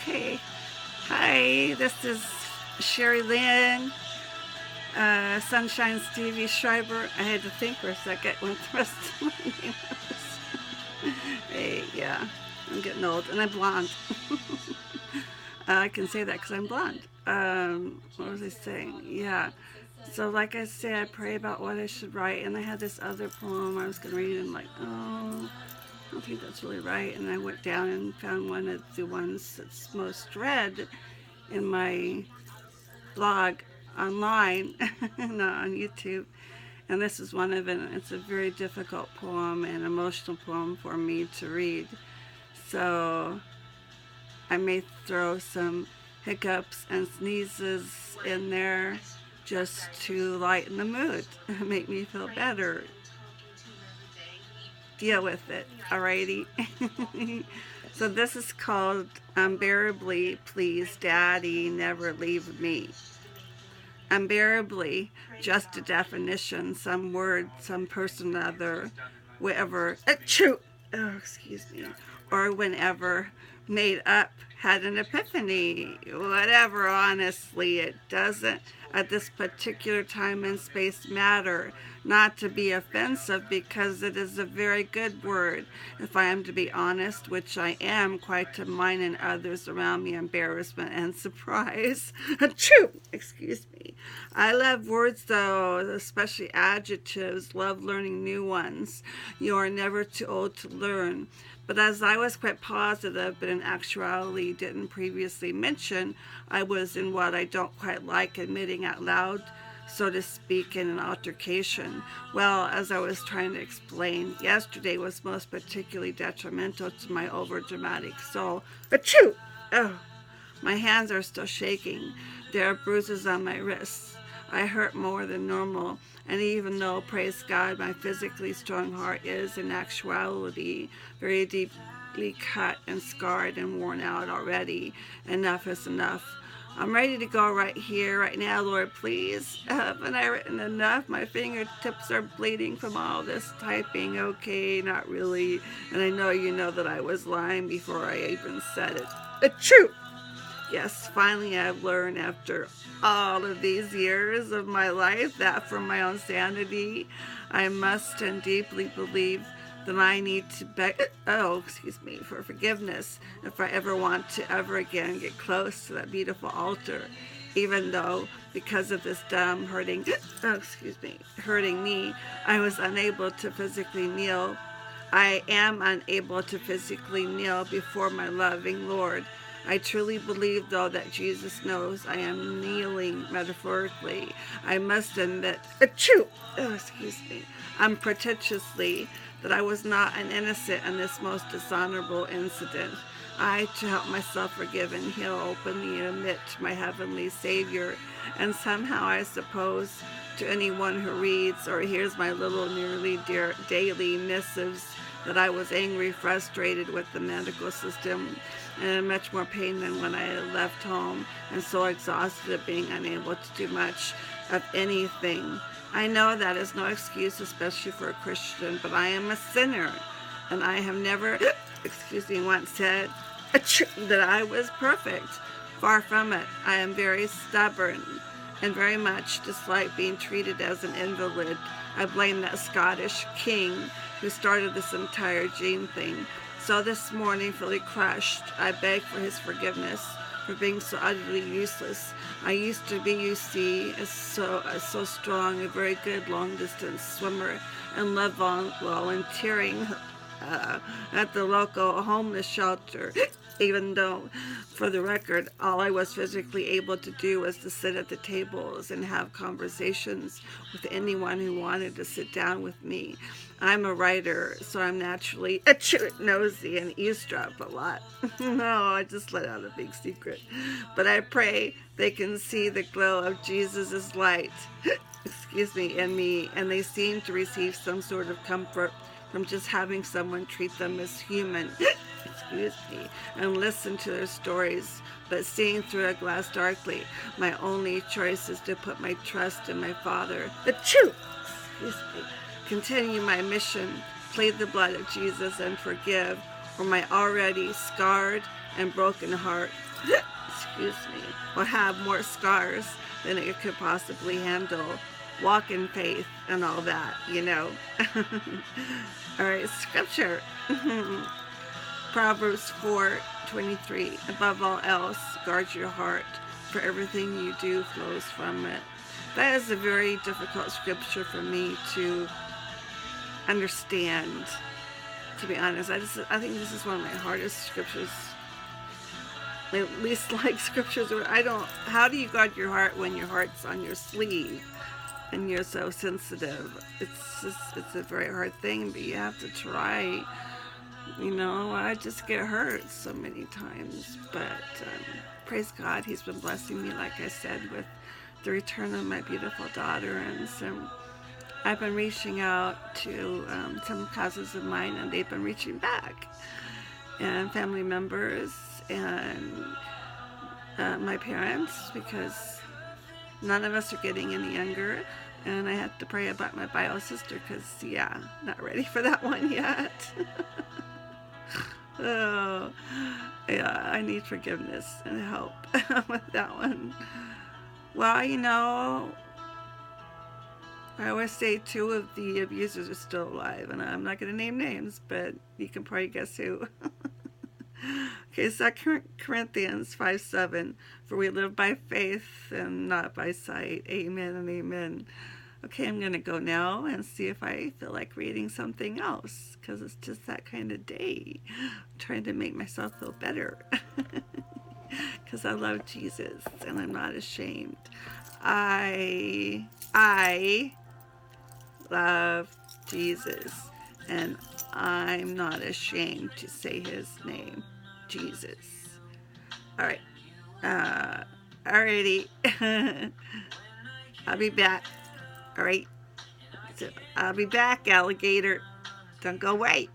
Okay. Hi, this is Sherry Lynn, Sunshine Stevie Schreiber. I had to think for a second what the rest of my name was. Hey, yeah, I'm getting old and I'm blonde. I can say that because I'm blonde. What was I saying? Yeah. So, like I say, I pray about what I should write, and I had this other poem I was going to read, and I'm like, oh, I don't think that's really right. And I went down and found one of the ones that's most read in my blog online, not on YouTube. And this is one of it. It's a very difficult poem and emotional poem for me to read. So I may throw some hiccups and sneezes in there just to lighten the mood, make me feel better. Deal with it, alrighty? So this is called Unbearably, Please Daddy Never Leave Me. Unbearably, just a definition, some word, some person, other, wherever, achoo, oh, excuse me, or whenever, made up, had an epiphany, whatever, honestly, it doesn't at this particular time and space matter, not to be offensive because it is a very good word. If I am to be honest, which I am, quite to mine and others around me, embarrassment and surprise. Achoo! Excuse me. I love words though, especially adjectives, love learning new ones. You are never too old to learn. But as I was quite positive, but in actuality didn't previously mention, I was in what I don't quite like admitting out loud, so to speak, in an altercation. Well, as I was trying to explain, yesterday was most particularly detrimental to my overdramatic soul. Achoo! Oh, my hands are still shaking. There are bruises on my wrists. I hurt more than normal, and even though, praise God, my physically strong heart is, in actuality, very deeply cut and scarred and worn out already, enough is enough. I'm ready to go right here, right now, Lord, please. Haven't I written enough? My fingertips are bleeding from all this typing. Okay, not really. And I know you know that I was lying before I even said it. Achoo! Yes, finally I've learned after all of these years of my life that for my own sanity, I must and deeply believe that I need to beg, for forgiveness if I ever want to ever again get close to that beautiful altar, even though because of this dumb hurting me, I was unable to physically kneel. I am unable to physically kneel before my loving Lord. I truly believe, though, that Jesus knows I am kneeling metaphorically. I must admit, unpretentiously, that I was not an innocent in this most dishonorable incident. I, to help myself forgive and heal, openly admit to my heavenly Savior, and somehow I suppose to anyone who reads or hears my little nearly daily missives that I was angry, frustrated with the medical system, and in much more pain than when I left home, and so exhausted at being unable to do much of anything. I know that is no excuse, especially for a Christian, but I am a sinner, and I have never, once said that I was perfect. Far from it. I am very stubborn and very much dislike being treated as an invalid. I blame that Scottish king who started this entire gene thing. So this morning, fully crushed, I beg for his forgiveness for being so utterly useless. I used to be, you see, so strong, a very good long-distance swimmer, and loved volunteering at the local homeless shelter, even though, for the record, all I was physically able to do was to sit at the tables and have conversations with anyone who wanted to sit down with me. I'm a writer, so I'm naturally nosy and eavesdrop a lot. No, I just let out a big secret. But I pray they can see the glow of Jesus' light, in me, and they seem to receive some sort of comfort from just having someone treat them as human, and listen to their stories. But seeing through a glass darkly, my only choice is to put my trust in my Father. Continue my mission, plead the blood of Jesus and forgive, for my already scarred and broken heart. excuse me, will have more scars than it could possibly handle. Walk in faith and all that, you know. All right, scripture. Proverbs 4:23. Above all else, guard your heart, for everything you do flows from it. That is a very difficult scripture for me to understand, to be honest. I think this is one of my hardest scriptures. My least like scriptures where how do you guard your heart when your heart's on your sleeve and you're so sensitive? It's a very hard thing, but you have to try. You know, I just get hurt so many times, but praise God, He's been blessing me, like I said, with the return of my beautiful daughter, and so I've been reaching out to some cousins of mine, and they've been reaching back, and family members, and my parents, because none of us are getting any younger, and I have to pray about my bio sister, because, yeah, not ready for that one yet. Oh, yeah, I need forgiveness and help with that one. Well, you know, I always say 2 of the abusers are still alive, and I'm not going to name names, but you can probably guess who. Okay, 2 Corinthians 5:7, for we live by faith and not by sight. Amen and amen. Okay, I'm going to go now and see if I feel like reading something else, because it's just that kind of day. I'm trying to make myself feel better. Because I love Jesus and I'm not ashamed. I love Jesus and I'm not ashamed to say His name, Jesus. All right. Alrighty. I'll be back. All right. So I'll be back, alligator. Don't go away.